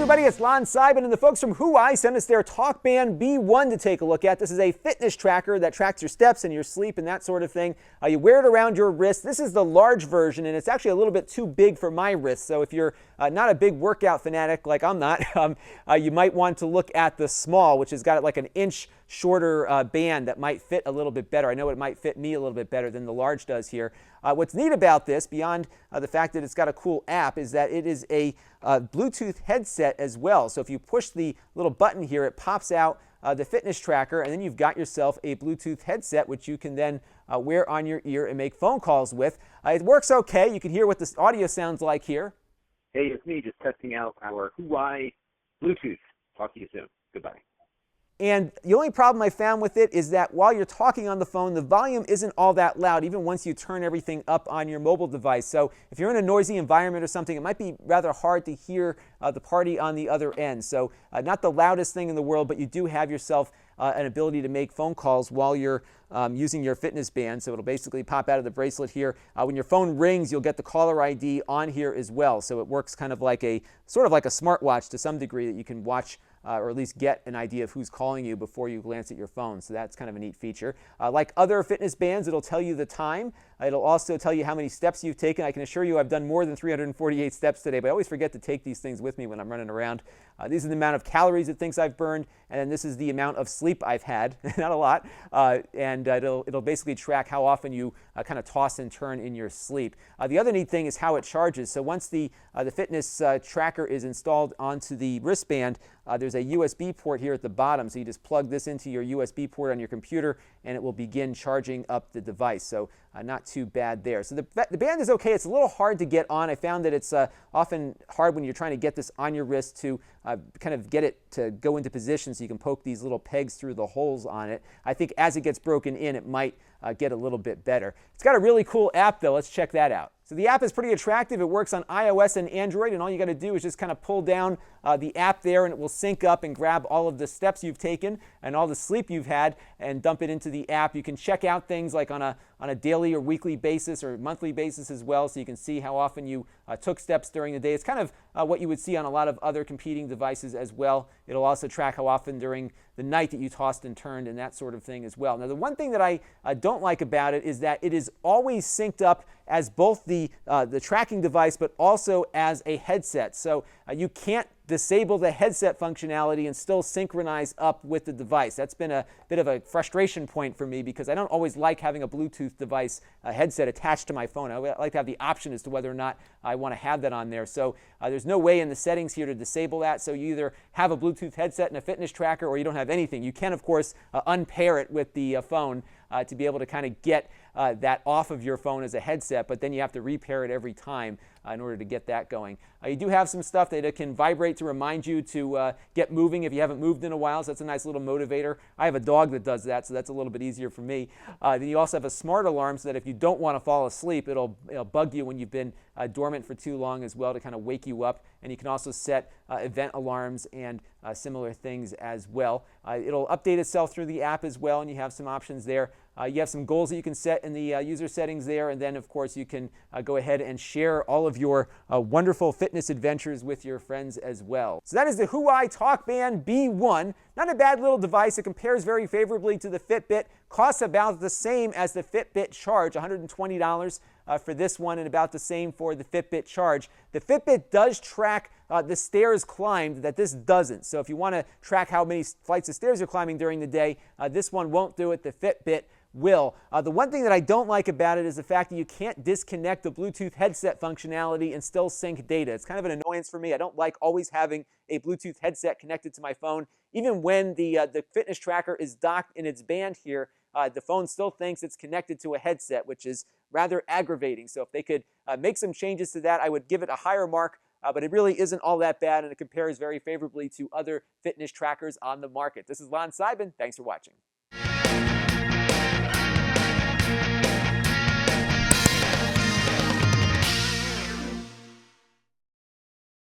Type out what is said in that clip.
everybody, it's Lon.TV, and the folks from Huawei sent us their Talkband B1 to take a look at. This is a fitness tracker that tracks your steps and your sleep and that sort of thing. You wear it around your wrist. This is the large version, and it's actually a little bit too big for my wrist. So if you're not a big workout fanatic like I'm not, you might want to look at the small, which has got like an inch shorter band that might fit a little bit better. I know it might fit me a little bit better than the large does here. What's neat about this, beyond the fact that it's got a cool app, is that it is a Bluetooth headset as well. So if you push the little button here, it pops out the fitness tracker, and then you've got yourself a Bluetooth headset, which you can then wear on your ear and make phone calls with. It works okay. You can hear what this audio sounds like here. Hey, it's me just testing out our Huwaei Bluetooth. Talk to you soon. Goodbye. And the only problem I found with it is that while you're talking on the phone, the volume isn't all that loud, even once you turn everything up on your mobile device. So if you're in a noisy environment or something, it might be rather hard to hear the party on the other end. So not the loudest thing in the world, but you do have yourself an ability to make phone calls while you're using your fitness band. So it'll basically pop out of the bracelet here. When your phone rings, you'll get the caller ID on here as well. So it works kind of like a smartwatch to some degree, that you can watch or at least get an idea of who's calling you before you glance at your phone. So that's kind of a neat feature. Like other fitness bands, it'll tell you the time. It'll also tell you how many steps you've taken. I can assure you I've done more than 348 steps today, but I always forget to take these things with me when I'm running around. These are the amount of calories it thinks I've burned, and then this is the amount of sleep I've had, not a lot, and it'll basically track how often you kind of toss and turn in your sleep. The other neat thing is how it charges. So once the fitness tracker is installed onto the wristband, there's a USB port here at the bottom, so you just plug this into your USB port on your computer, and it will begin charging up the device. So not too bad there. So the band is okay. It's a little hard to get on. I found that it's often hard when you're trying to get this on your wrist to kind of get it to go into position so you can poke these little pegs through the holes on it. I think as it gets broken in, it might get a little bit better. It's got a really cool app though. Let's check that out. So the app is pretty attractive. It works on iOS and Android, and all you got to do is just kind of pull down the app there, and it will sync up and grab all of the steps you've taken and all the sleep you've had and dump it into the app. You can check out things like on a daily or weekly basis or monthly basis as well, so you can see how often you took steps during the day. It's kind of what you would see on a lot of other competing devices as well. It'll also track how often during the night that you tossed and turned and that sort of thing as well. Now, the one thing that I don't like about it is that it is always synced up as both the tracking device but also as a headset. So you can't disable the headset functionality and still synchronize up with the device. That's been a bit of a frustration point for me because I don't always like having a Bluetooth device headset attached to my phone. I like to have the option as to whether or not I want to have that on there. So there's no way in the settings here to disable that. So you either have a Bluetooth headset and a fitness tracker, or you don't have anything. You can, of course, unpair it with the phone to be able to kind of get that off of your phone as a headset, but then you have to repair it every time in order to get that going. You do have some stuff that it can vibrate to remind you to get moving if you haven't moved in a while, so that's a nice little motivator. I have a dog that does that, so that's a little bit easier for me. Then you also have a smart alarm so that if you don't want to fall asleep, it'll bug you when you've been dormant for too long as well to kind of wake you up. And you can also set event alarms and similar things as well. It'll update itself through the app as well, and you have some options there. You have some goals that you can set in the user settings there, and then of course you can go ahead and share all of your wonderful fitness adventures with your friends as well. So that is the Huwaei Talkband B1. Not a bad little device. It compares very favorably to the Fitbit. Costs about the same as the Fitbit Charge, $120 for this one, and about the same for the Fitbit Charge. The Fitbit does track the stairs climbed that this doesn't. So if you want to track how many flights of stairs you're climbing during the day, this one won't do it. The Fitbit will. The one thing that I don't like about it is the fact that you can't disconnect the Bluetooth headset functionality and still sync data. It's kind of an annoyance for me. I don't like always having a Bluetooth headset connected to my phone. Even when the fitness tracker is docked in its band here, the phone still thinks it's connected to a headset, which is rather aggravating. So if they could make some changes to that, I would give it a higher mark, but it really isn't all that bad, and it compares very favorably to other fitness trackers on the market. This is Lon.TV. Thanks for watching.